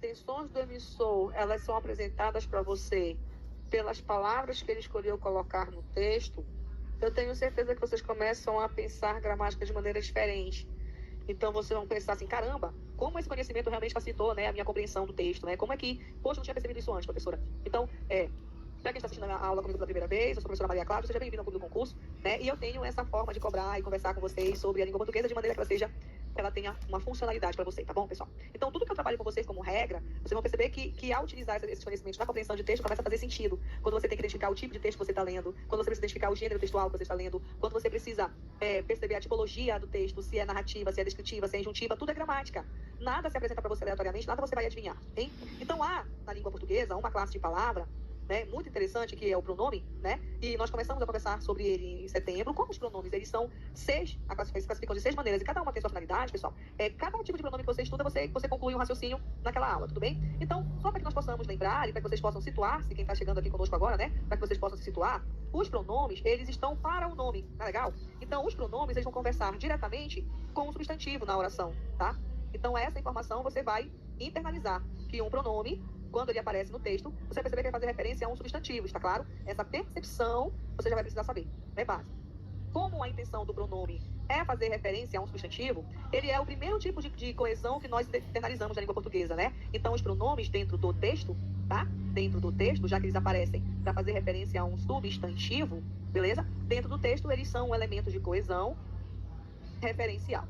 intenções do emissor, elas são apresentadas para você pelas palavras que ele escolheu colocar no texto, eu tenho certeza que vocês começam a pensar gramática de maneira diferente. Então, vocês vão pensar assim, caramba, como esse conhecimento realmente facilitou, né, a minha compreensão do texto, né? Como é que, poxa, eu não tinha percebido isso antes, professora. Então, para quem está assistindo a aula comigo pela primeira vez, eu sou a professora Maria Cláudia, seja bem-vindo ao Clube do Concurso, né? E eu tenho essa forma de cobrar e conversar com vocês sobre a língua portuguesa de maneira que ela tenha uma funcionalidade para você, tá bom, pessoal? Então, tudo que eu trabalho com vocês como regra, vocês vão perceber que ao utilizar esses conhecimentos na compreensão de texto, começa a fazer sentido. Quando você tem que identificar o tipo de texto que você está lendo, quando você precisa identificar o gênero textual que você está lendo, quando você precisa perceber a tipologia do texto, se é narrativa, se é descritiva, se é injuntiva, tudo é gramática. Nada se apresenta para você aleatoriamente, nada você vai adivinhar, hein? Então, há na língua portuguesa uma classe de palavra, né, muito interessante, que é o pronome, né? E nós começamos a conversar sobre ele em setembro. Como os pronomes, eles são se classificam de 6 maneiras, e cada uma tem sua finalidade, pessoal. Cada tipo de pronome que você estuda, você conclui um raciocínio naquela aula, tudo bem? Então, só para que nós possamos lembrar, e para que vocês possam situar-se, quem está chegando aqui conosco agora, né? Para que vocês possam se situar, os pronomes, eles estão para o nome, tá legal? Então, os pronomes, eles vão conversar diretamente com o substantivo na oração, tá? Então, essa informação você vai internalizar, que um pronome, quando ele aparece no texto, você vai perceber que vai fazer referência a um substantivo, está claro? Essa percepção você já vai precisar saber, é básico. Como a intenção do pronome é fazer referência a um substantivo, ele é o primeiro tipo de coesão que nós internalizamos na língua portuguesa, né? Então, os pronomes dentro do texto, tá? Dentro do texto, já que eles aparecem para fazer referência a um substantivo, beleza? Dentro do texto, eles são elementos de coesão referencial.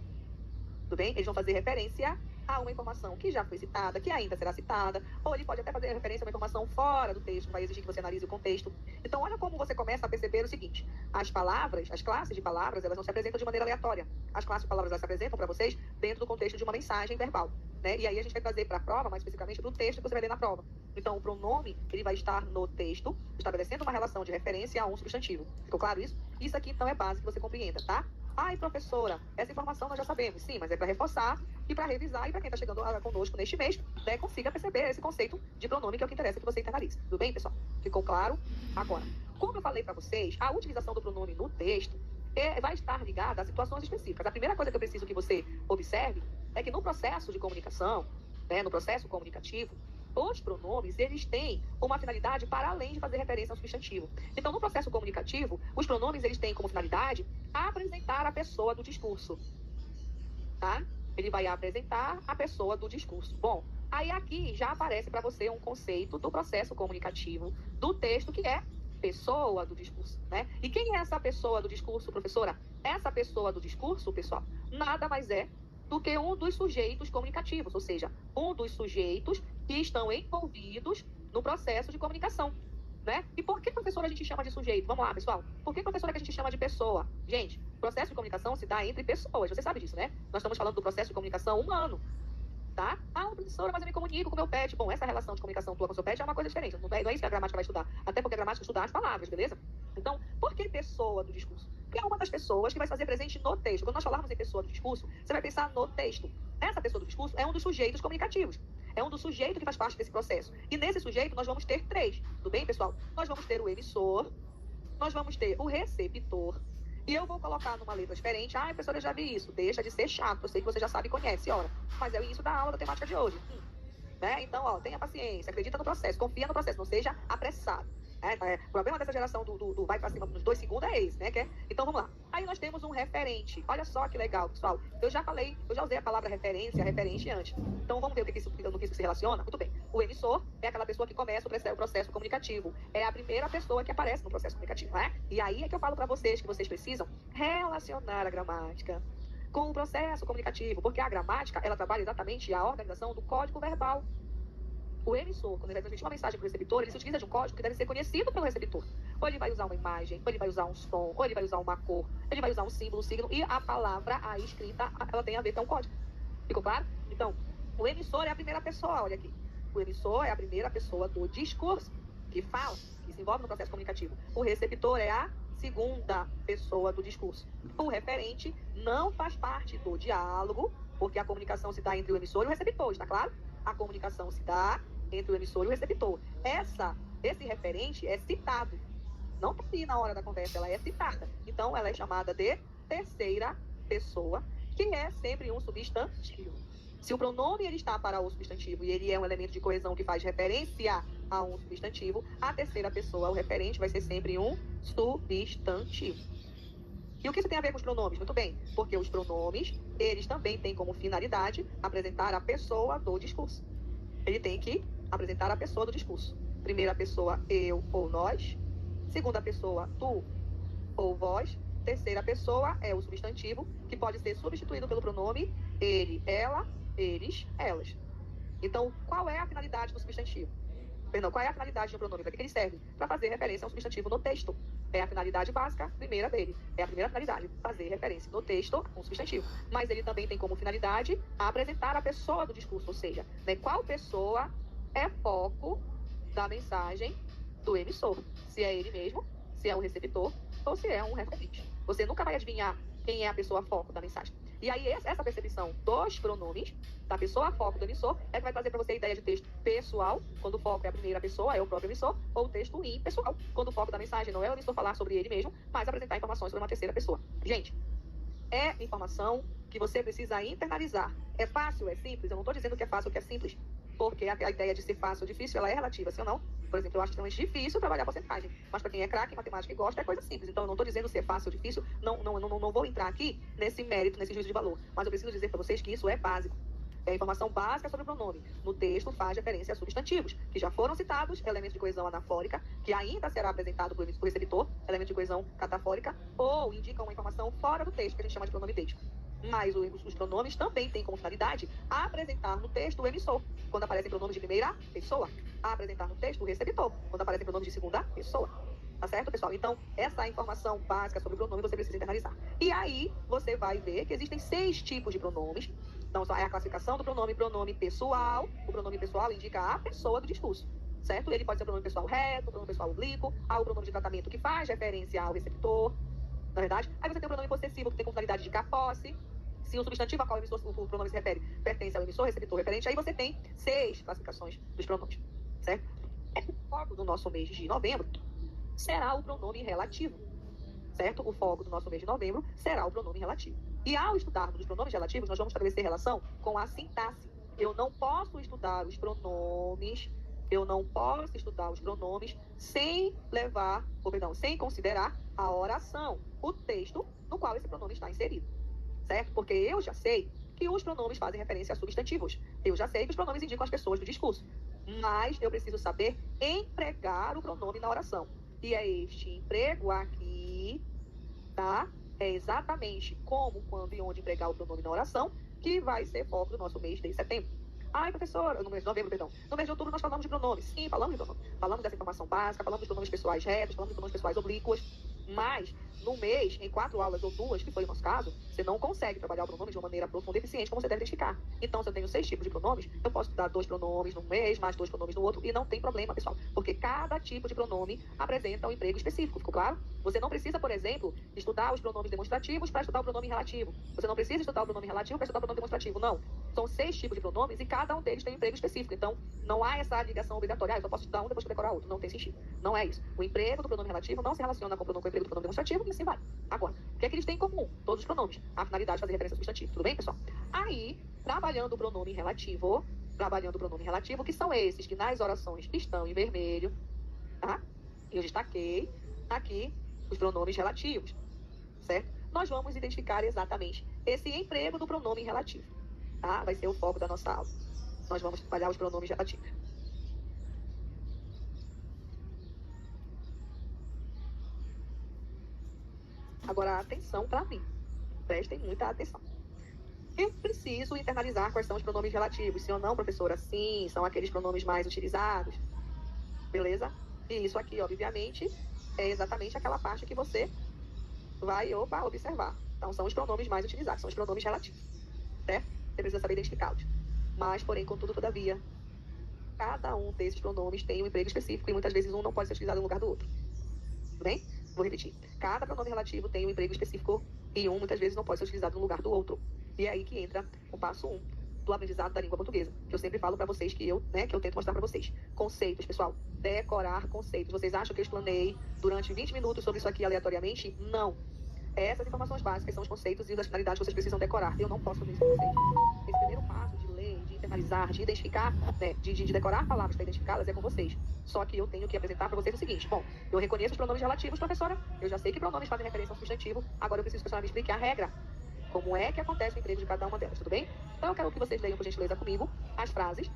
Tudo bem? Eles vão fazer referência a uma informação que já foi citada, que ainda será citada, ou ele pode até fazer referência a uma informação fora do texto, vai exigir que você analise o contexto. Então, olha como você começa a perceber o seguinte: as palavras, as classes de palavras, elas não se apresentam de maneira aleatória. As classes de palavras, elas se apresentam para vocês dentro do contexto de uma mensagem verbal, né? E aí a gente vai trazer para a prova, mais especificamente para o texto que você vai ler na prova. Então, o pronome, ele vai estar no texto, estabelecendo uma relação de referência a um substantivo. Ficou claro isso? Isso aqui, então, é básico que você compreenda, tá? Ai, professora, essa informação nós já sabemos. Sim, mas é para reforçar e para revisar, e para quem está chegando conosco neste mês, né, consiga perceber esse conceito de pronome, que é o que interessa que você internalize. Tudo bem, pessoal? Ficou claro? Agora, como eu falei para vocês, a utilização do pronome no texto vai estar ligada a situações específicas. A primeira coisa que eu preciso que você observe é que no processo de comunicação, né, no processo comunicativo, os pronomes, eles têm uma finalidade para além de fazer referência ao substantivo. Então, no processo comunicativo, os pronomes, eles têm como finalidade apresentar a pessoa do discurso, tá? Ele vai apresentar a pessoa do discurso. Bom, aí aqui já aparece para você um conceito do processo comunicativo do texto, que é pessoa do discurso, né? E quem é essa pessoa do discurso, professora? Essa pessoa do discurso, pessoal, nada mais é do que um dos sujeitos comunicativos, ou seja, um dos sujeitos que estão envolvidos no processo de comunicação, né? E por que, professora, a gente chama de sujeito? Vamos lá, pessoal. Por que, professora, que a gente chama de pessoa? Gente, o processo de comunicação se dá entre pessoas. Você sabe disso, né? Nós estamos falando do processo de comunicação humano, tá? Ah, professora, mas eu me comunico com o meu pet. Bom, essa relação de comunicação tua com o seu pet é uma coisa diferente. Não é isso que a gramática vai estudar. Até porque a gramática estuda as palavras, beleza? Então, por que pessoa do discurso? Porque é uma das pessoas que vai fazer presente no texto. Quando nós falarmos em pessoa do discurso, você vai pensar no texto. Essa pessoa do discurso é um dos sujeitos comunicativos. É um dos sujeitos que faz parte desse processo. E nesse sujeito nós vamos ter 3. Tudo bem, pessoal? Nós vamos ter o emissor, nós vamos ter o receptor. E eu vou colocar numa letra diferente. Ah, professora, eu já vi isso. Deixa de ser chato. Eu sei que você já sabe e conhece, ora. Mas é o início da aula da temática de hoje. Né? Então, ó, tenha paciência, acredita no processo, confia no processo, não seja apressado. O problema dessa geração do vai para cima nos 2 segundos é esse, né? Então, vamos lá. Aí nós temos um referente. Olha só que legal, pessoal. Eu já usei a palavra referência, referente antes. Então, vamos ver no que isso se relaciona? Muito bem. O emissor é aquela pessoa que começa o processo comunicativo. É a primeira pessoa que aparece no processo comunicativo, né? E aí é que eu falo para vocês que vocês precisam relacionar a gramática com o processo comunicativo, porque a gramática, ela trabalha exatamente a organização do código verbal. O emissor, quando ele vai transmitir uma mensagem para o receptor, ele se utiliza de um código que deve ser conhecido pelo receptor. Ou ele vai usar uma imagem, ou ele vai usar um som, ou ele vai usar uma cor, ele vai usar um símbolo, um signo, e a palavra, a escrita, ela tem a ver com um código. Ficou claro? Então, o emissor é a primeira pessoa, olha aqui. O emissor é a primeira pessoa do discurso, que fala, que se envolve no processo comunicativo. O receptor é a segunda pessoa do discurso. O referente não faz parte do diálogo, porque a comunicação se dá entre o emissor e o receptor, está claro? A comunicação se dá entre o emissor e o receptor. Esse referente é citado. Não está ali na hora da conversa, ela é citada. Então, ela é chamada de terceira pessoa, que é sempre um substantivo. Se o pronome ele está para o substantivo e ele é um elemento de coesão que faz referência a um substantivo, a terceira pessoa, o referente, vai ser sempre um substantivo. E o que isso tem a ver com os pronomes? Muito bem, porque os pronomes, eles também têm como finalidade apresentar a pessoa do discurso. Ele tem que apresentar a pessoa do discurso. Primeira pessoa, eu ou nós. Segunda pessoa, tu ou vós. Terceira pessoa é o substantivo, que pode ser substituído pelo pronome ele, ela, eles, elas. Então, qual é a finalidade do substantivo? Perdão, qual é a finalidade do pronome? Para que ele serve? Para fazer referência a um substantivo no texto. É a finalidade básica, primeira dele. É a primeira finalidade, fazer referência no texto a um substantivo. Mas ele também tem como finalidade apresentar a pessoa do discurso, ou seja, né, qual pessoa é foco da mensagem do emissor. Se é ele mesmo, se é o receptor ou se é um referente. Você nunca vai adivinhar quem é a pessoa foco da mensagem. E aí, essa percepção dos pronomes, da pessoa foco do emissor, é que vai trazer para você a ideia de texto pessoal, quando o foco é a primeira pessoa, é o próprio emissor, ou texto impessoal, quando o foco da mensagem não é o emissor falar sobre ele mesmo, mas apresentar informações sobre uma terceira pessoa. Gente, é informação que você precisa internalizar. É fácil, é simples? Eu não estou dizendo que é fácil ou que é simples, porque a ideia de ser fácil ou difícil, ela é relativa, sim ou não? Por exemplo, eu acho extremamente difícil trabalhar porcentagem, mas para quem é craque em matemática e gosta, é coisa simples. Então, eu não estou dizendo se é fácil ou difícil, não vou entrar aqui nesse mérito, nesse juízo de valor, mas eu preciso dizer para vocês que isso é básico. É a informação básica sobre o pronome. No texto faz referência a substantivos, que já foram citados, elemento de coesão anafórica, que ainda será apresentado por receptor, elemento de coesão catafórica, ou indica uma informação fora do texto, que a gente chama de pronome idêntico. Mas os pronomes também têm como finalidade apresentar no texto o emissor, quando aparecem pronomes de primeira pessoa. Apresentar no texto o receptor, quando aparecem pronomes de segunda pessoa. Tá certo, pessoal? Então, essa informação básica sobre o pronome você precisa internalizar. E aí, você vai ver que existem 6 tipos de pronomes. Então, é a classificação do pronome pessoal. O pronome pessoal indica a pessoa do discurso. Certo? Ele pode ser o pronome pessoal reto, o pronome pessoal oblíquo, há o pronome de tratamento que faz referência ao receptor, na verdade. Aí você tem o pronome possessivo, que tem com finalidade de posse. Se o substantivo a qual o pronome se refere pertence ao emissor, receptor, referente, aí você tem 6 classificações dos pronomes, certo? O foco do nosso mês de novembro será o pronome relativo, certo? O foco do nosso mês de novembro será o pronome relativo. E ao estudarmos os pronomes relativos, nós vamos estabelecer relação com a sintaxe. Eu não posso estudar os pronomes, sem sem considerar a oração, o texto no qual esse pronome está inserido. Certo? Porque eu já sei que os pronomes fazem referência a substantivos. Eu já sei que os pronomes indicam as pessoas do discurso. Mas eu preciso saber empregar o pronome na oração. E é este emprego aqui, tá? É exatamente como, quando e onde empregar o pronome na oração que vai ser foco do nosso mês de setembro. Ai, professora, no mês de novembro, perdão. No mês de outubro nós falamos de pronomes. Sim, falamos de pronomes. Falamos dessa informação básica, falamos de pronomes pessoais retos, falamos de pronomes pessoais oblíquos. Mas, no mês, em 4 aulas ou 2, que foi o nosso caso, você não consegue trabalhar o pronome de uma maneira profunda e eficiente, como você deve identificar. Então, se eu tenho 6 tipos de pronomes, eu posso estudar 2 pronomes num mês, mais 2 pronomes no outro, e não tem problema, pessoal. Porque cada tipo de pronome apresenta um emprego específico, ficou claro? Você não precisa, por exemplo, estudar os pronomes demonstrativos para estudar o pronome relativo. Você não precisa estudar o pronome relativo para estudar o pronome demonstrativo, não. São 6 tipos de pronomes e cada um deles tem um emprego específico. Então, não há essa ligação obrigatória. Eu só posso estudar um depois que decorar outro. Não tem sentido. Não é isso. O emprego do pronome relativo não se relaciona com o emprego do pronome demonstrativo e assim vai. Agora, o que é que eles têm em comum? Todos os pronomes. A finalidade de fazer referência ao substantivo. Tudo bem, pessoal? Aí, trabalhando o pronome relativo, que são esses que nas orações estão em vermelho, tá? Eu destaquei aqui os pronomes relativos, certo? Nós vamos identificar exatamente esse emprego do pronome relativo, tá? Vai ser o foco da nossa aula. Nós vamos trabalhar os pronomes relativos. Agora, atenção para mim. Prestem muita atenção. Eu preciso internalizar quais são os pronomes relativos. Sim ou não, professora? Sim, são aqueles pronomes mais utilizados. Beleza? E isso aqui, obviamente, é exatamente aquela parte que você vai observar. Então, são os pronomes mais utilizados, são os pronomes relativos. Certo? Você precisa saber identificá-los. Mas, porém, contudo, todavia, cada um desses pronomes tem um emprego específico e muitas vezes um não pode ser utilizado no lugar do outro. Tudo bem? Vou repetir. Cada pronome relativo tem um emprego específico e um muitas vezes não pode ser utilizado no lugar do outro. E é aí que entra o passo 1 do aprendizado da língua portuguesa, que eu sempre falo para vocês que eu tento mostrar para vocês. Conceitos, pessoal. Decorar conceitos. Vocês acham que eu explanei durante 20 minutos sobre isso aqui aleatoriamente? Não. Essas informações básicas são os conceitos e as finalidades que vocês precisam decorar. Eu não posso fazer isso com vocês. Esse primeiro passo de ler de internalizar, de identificar, né, de decorar palavras para identificá-las é com vocês. Só que eu tenho que apresentar para vocês o seguinte. Bom, eu reconheço os pronomes relativos, professora. Eu já sei que pronomes fazem referência ao substantivo. Agora eu preciso que a senhora me explique a regra. Como é que acontece o emprego de cada uma delas, tudo bem? Então eu quero que vocês leiam, por gentileza, comigo as frases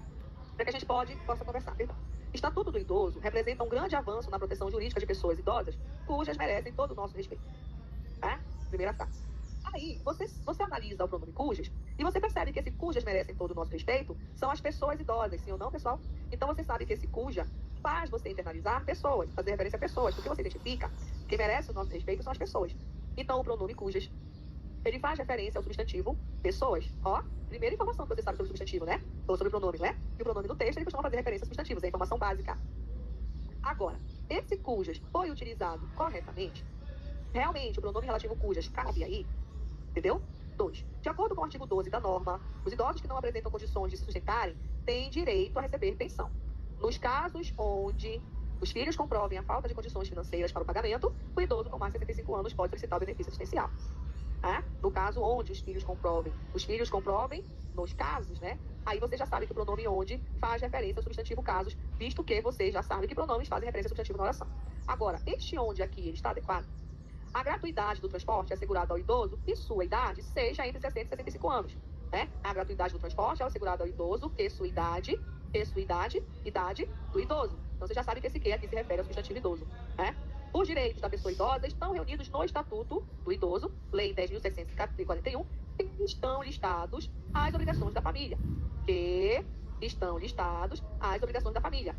para que a gente possa conversar. Perdão. Estatuto do Idoso representa um grande avanço na proteção jurídica de pessoas idosas, cujas merecem todo o nosso respeito. Tá? Primeira frase. Aí, você analisa o pronome cujas e você percebe que esse cujas merecem todo o nosso respeito são as pessoas idosas, sim ou não, pessoal? Então você sabe que esse cuja faz você internalizar pessoas, fazer referência a pessoas, porque você identifica que merece o nosso respeito são as pessoas. Então o pronome cujas, ele faz referência ao substantivo pessoas. Ó, primeira informação que você sabe sobre o substantivo, né? Ou sobre o pronome, né? E o pronome no texto, ele costuma fazer referência a substantivos, é a informação básica. Agora, esse cujas foi utilizado corretamente? Realmente, o pronome relativo cujas cabe aí? Entendeu? 2. De acordo com o artigo 12 da norma, os idosos que não apresentam condições de se sustentarem têm direito a receber pensão. Nos casos onde os filhos comprovem a falta de condições financeiras para o pagamento, o idoso com mais de 65 anos pode solicitar o benefício assistencial. No caso onde os filhos comprovem nos casos, né? Aí você já sabe que o pronome onde faz referência ao substantivo casos, visto que você já sabe que pronomes fazem referência ao substantivo na oração. Agora, este onde aqui ele está adequado? A gratuidade do transporte é assegurada ao idoso que sua idade seja entre 60 e 65 anos. Né? A gratuidade do transporte é assegurada ao idoso que sua idade do idoso. Então você já sabe que esse que aqui se refere ao substantivo idoso. Né? Os direitos da pessoa idosa estão reunidos no Estatuto do Idoso, Lei 10.741, que estão listados as obrigações da família.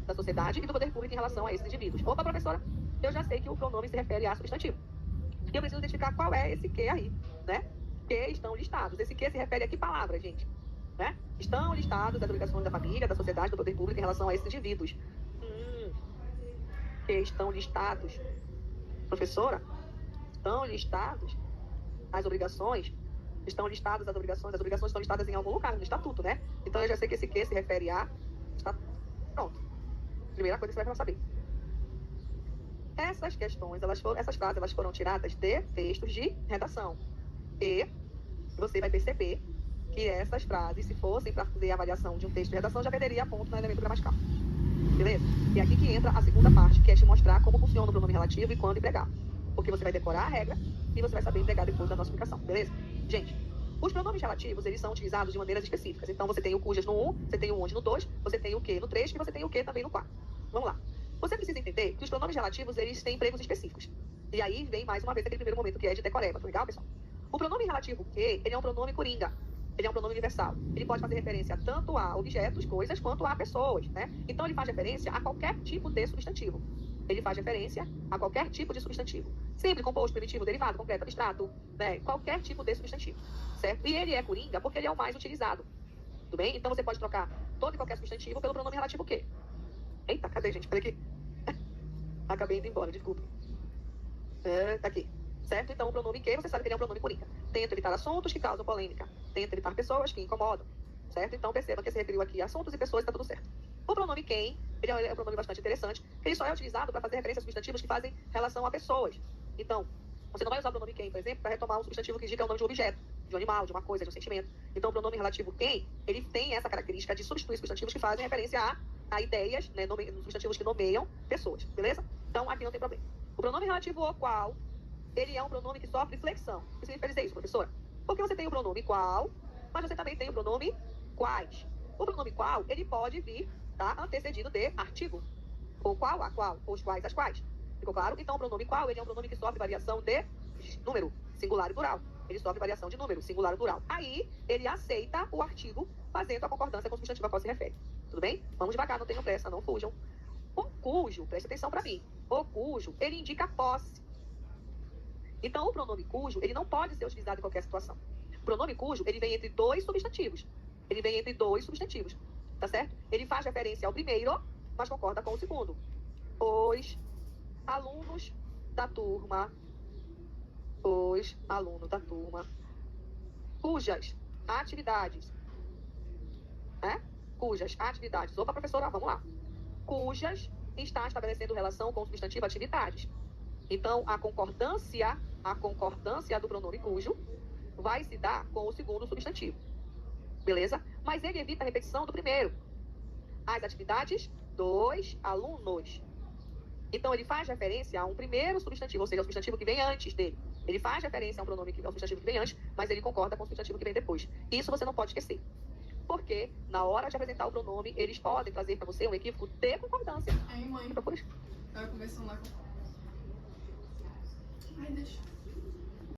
Da sociedade e do poder público em relação a esses indivíduos. Opa, professora, eu já sei que o pronome se refere a substantivo. E eu preciso identificar qual é esse que aí, né? Que estão listados. Esse que se refere a que palavra, gente? Né? Estão listados as obrigações da família, da sociedade, do poder público em relação a esses indivíduos. Que estão listados, professora? Estão listados as obrigações? Estão listadas as obrigações estão listadas em algum lugar, no estatuto, né? Então eu já sei que esse que se refere a estatuto. Pronto. Primeira coisa que você vai saber. Essas questões, essas frases, elas foram tiradas de textos de redação. E você vai perceber que essas frases, se fossem para fazer a avaliação de um texto de redação, já perderia ponto no elemento gramatical. Beleza? E aqui que entra a segunda parte, que é te mostrar como funciona o pronome relativo e quando empregar. Porque você vai decorar a regra e você vai saber empregar depois da nossa explicação. Beleza? Gente, os pronomes relativos, eles são utilizados de maneiras específicas. Então, você tem o cujas no 1, você tem o onde no 2, você tem o que no 3 e você tem o que também no 4. Vamos lá. Você precisa entender que os pronomes relativos, eles têm empregos específicos. E aí vem mais uma vez aquele primeiro momento que é de decoreba. Tá legal, pessoal? O pronome relativo que, ele é um pronome coringa. Ele é um pronome universal. Ele pode fazer referência tanto a objetos, coisas, quanto a pessoas, né? Então, ele faz referência a qualquer tipo de substantivo. Ele faz referência a qualquer tipo de substantivo. Sempre composto, primitivo, derivado, completo, abstrato, né? Qualquer tipo de substantivo, certo? E ele é coringa porque ele é o mais utilizado. Tudo bem? Então, você pode trocar todo e qualquer substantivo pelo pronome relativo que. Eita, cadê, gente? Peraí aqui. Acabei indo embora, desculpa. Tá aqui. Certo? Então, o pronome que, você sabe que ele é um pronome coringa. Tenta evitar assuntos que causam polêmica. Tenta evitar pessoas que incomodam. Certo? Então, perceba que se referiu aqui a assuntos e pessoas, está tudo certo. O pronome quem, ele é um pronome bastante interessante, que ele só é utilizado para fazer referência a substantivos que fazem relação a pessoas. Então, você não vai usar o pronome quem, por exemplo, para retomar um substantivo que indica o nome de um objeto, de um animal, de uma coisa, de um sentimento. Então, o pronome relativo quem, ele tem essa característica de substituir substantivos que fazem referência a ideias, né, substantivos que nomeiam pessoas, beleza? Então, aqui não tem problema. O pronome relativo o qual, ele é um pronome que sofre flexão. O que significa dizer isso, professora? Porque você tem o pronome qual, mas você também tem o pronome quais. O pronome qual, ele pode vir, tá, antecedido de artigo. Ou qual, a qual, ou os quais, as quais. Ficou claro? Então, o pronome qual, ele é um pronome que sofre variação de número, singular e plural. Ele sofre variação de número, singular e plural. Aí, ele aceita o artigo fazendo a concordância com o substantivo a qual se refere. Tudo bem? Vamos devagar, não tenham pressa, não fujam. O cujo, preste atenção para mim, o cujo, ele indica posse. Então, o pronome cujo, ele não pode ser utilizado em qualquer situação. O pronome cujo, ele vem entre dois substantivos. Tá certo? Ele faz referência ao primeiro, mas concorda com o segundo. Os alunos da turma, cujas atividades, opa, professora, vamos lá. Cujas está estabelecendo relação com o substantivo atividades. Então, a concordância do pronome cujo vai se dar com o segundo substantivo. Beleza? mas ele evita a repetição do primeiro. As atividades dos alunos. Então, ele faz referência a um primeiro substantivo, ou seja, o substantivo que vem antes dele. Ele faz referência a um pronome que é o substantivo que vem antes, mas ele concorda com o substantivo que vem depois. Isso você não pode esquecer. Porque, na hora de apresentar o pronome, eles podem trazer para você um equívoco de concordância. Aí, mãe, Procura. tava conversando lá com... Ai, deixa.